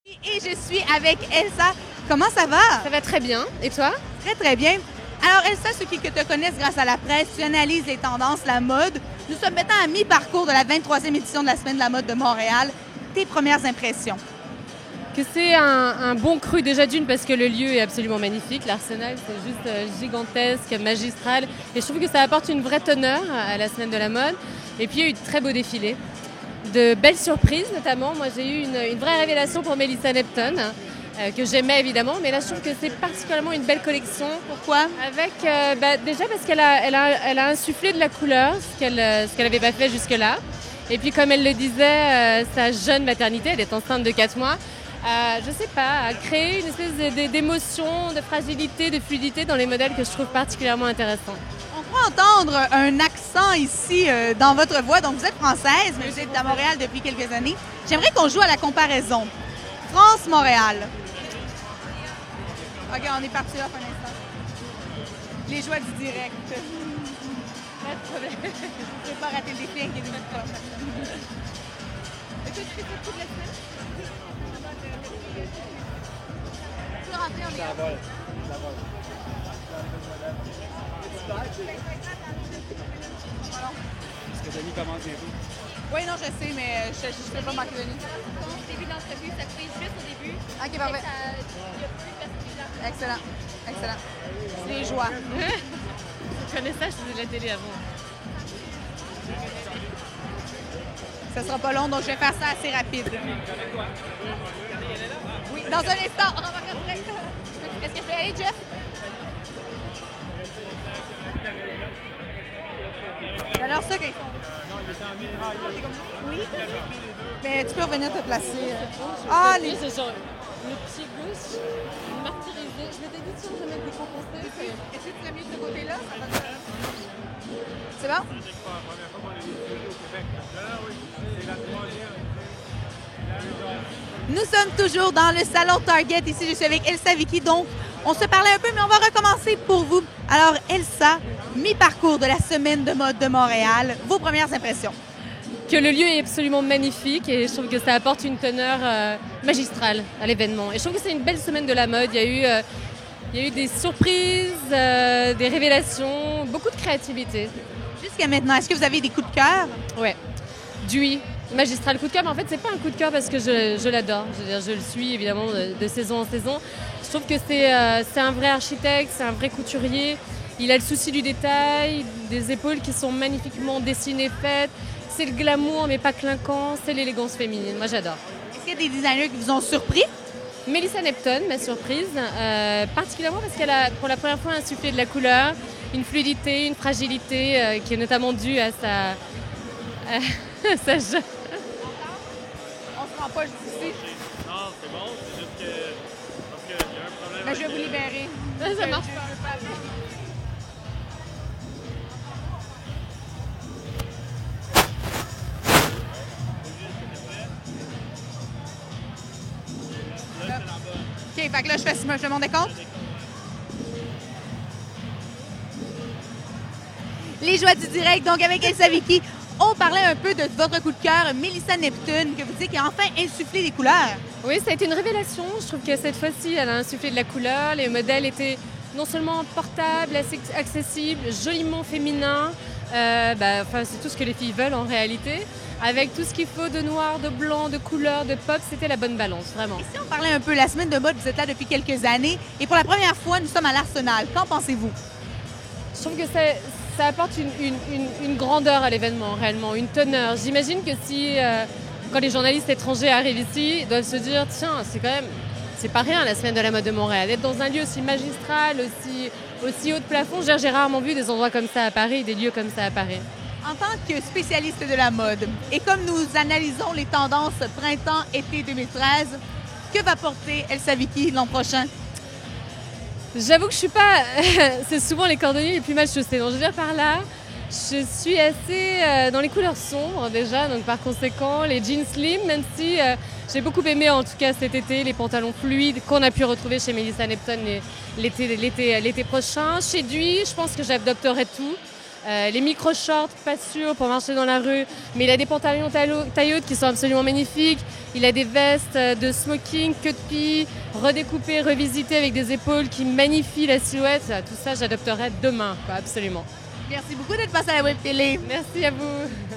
Et je suis avec Elsa. Comment ça va? Ça va très bien. Et toi? Très, très bien. Alors, Elsa, ceux qui te connaissent grâce à la presse, tu analyses les tendances, la mode. Nous sommes maintenant à mi-parcours de la 23e édition de la Semaine de la mode de Montréal. Tes premières impressions? Que c'est un bon cru déjà d'une parce que le lieu est absolument magnifique. L'Arsenal, c'est juste gigantesque, magistral. Et je trouve que ça apporte une vraie teneur à la Semaine de la mode. Et puis, il y a eu de très beaux défilés. De belles surprises, notamment. Moi, j'ai eu une vraie révélation pour Melissa Neptune, que j'aimais évidemment. Mais là, je trouve que c'est particulièrement une belle collection. Pourquoi? Avec, déjà parce qu'elle a insufflé de la couleur, ce qu'elle n'avait pas fait jusque-là. Et puis, comme elle le disait, sa jeune maternité, elle est enceinte de 4 mois, je sais pas, à créer une espèce d'émotion, de fragilité, de fluidité dans les modèles que je trouve particulièrement intéressants. On peut entendre un accent ici dans votre voix. Donc, vous êtes française, mais vous êtes à Montréal depuis quelques années. J'aimerais qu'on joue à la comparaison. France-Montréal. OK, on est parti là pour un instant. Les joies du direct. Pas de problème. Je ne vais pas rater le défi, inquiétez-vous pas. Est-ce que tu fais ça toute la semaine? Tu peux rentrer, on est là. Parce que Denis commence bientôt. Oui, non, je sais, mais je ne fais pas manquer de nuit. Au début d'entrevue, ça prise juste au début. OK, parfait. Il y a plus personne qui l'a. Excellent. Excellent. C'est les joies. Je connais ça, je faisais de la télé avant. Ça sera pas long, donc je vais faire ça assez rapide. Oui, dans un instant, on remarque après. Est-ce que je peux aller, Jeff? Alors ça, quand oui. Mais tu peux revenir te placer. Ah, les... C'est genre le pied gauche martyrisé. Je m'étais dit, tiens, je vais mettre des compostés. Est-ce que tu l'as mis de ce côté-là? C'est bon? Nous sommes toujours dans le salon Target. Ici, je suis avec Elsa Vicky. Donc, on se parlait un peu, mais on va recommencer pour vous. Alors, Elsa, mi-parcours de la Semaine de mode de Montréal. Vos premières impressions? Que le lieu est absolument magnifique et je trouve que ça apporte une teneur magistrale à l'événement. Et je trouve que c'est une belle semaine de la mode. Il y a eu des surprises, des révélations, beaucoup de créativité. Jusqu'à maintenant, est-ce que vous avez des coups de cœur? Ouais, du magistral coup de cœur, mais en fait c'est pas un coup de cœur parce que je l'adore. Je veux dire, je le suis évidemment de saison en saison. Je trouve que c'est un vrai architecte, c'est un vrai couturier. Il a le souci du détail, des épaules qui sont magnifiquement dessinées, faites. C'est le glamour mais pas clinquant, c'est l'élégance féminine. Moi j'adore. Est-ce qu'il y a des designers qui vous ont surpris? Melissa Neptune, ma surprise, particulièrement parce qu'elle a pour la première fois insufflé de la couleur, une fluidité, une fragilité qui est notamment due à sa jeune. On se rend pas ici. Non, c'est bon, c'est juste que. Parce qu'il y a un problème. Mais je vais vous libérer. Ça marche pas. OK, fait que là, je fais mon décompte. Les joies du direct, donc avec Elsa Vicky, on parlait un peu de votre coup de cœur, Melissa Neptune, que vous dites qui a enfin insufflé des couleurs. Oui, ça a été une révélation. Je trouve que cette fois-ci, elle a insufflé de la couleur. Les modèles étaient non seulement portables, assez accessibles, joliment féminins. C'est tout ce que les filles veulent en réalité. Avec tout ce qu'il faut de noir, de blanc, de couleur, de pop, c'était la bonne balance, vraiment. Et si on parlait un peu, la semaine de mode, vous êtes là depuis quelques années, et pour la première fois, nous sommes à l'Arsenal. Qu'en pensez-vous? Je trouve que ça apporte une grandeur à l'événement, réellement, une teneur. J'imagine que si, quand les journalistes étrangers arrivent ici, ils doivent se dire, tiens, c'est pas rien la Semaine de la mode de Montréal. Être dans un lieu aussi magistral, aussi haut de plafond, j'ai rarement vu des endroits comme ça à Paris, des lieux comme ça à Paris. En tant que spécialiste de la mode, et comme nous analysons les tendances printemps-été 2013, que va porter Elsa Vicky l'an prochain? J'avoue que je suis pas... c'est souvent les cordonniers les plus mal chaussés. Donc je veux dire par là, je suis assez dans les couleurs sombres déjà. Donc par conséquent, les jeans slim, même si j'ai beaucoup aimé en tout cas cet été, les pantalons fluides qu'on a pu retrouver chez Melissa Neptune l'été prochain. Chez Dui, je pense que j'adopterai tout. Les micro-shorts, pas sûrs pour marcher dans la rue, mais il a des pantalons taille haute qui sont absolument magnifiques. Il a des vestes de smoking, queue de pie, redécoupées, revisitées avec des épaules qui magnifient la silhouette. Tout ça, j'adopterai demain, quoi, absolument. Merci beaucoup d'être passé à la Web Télé. Merci à vous.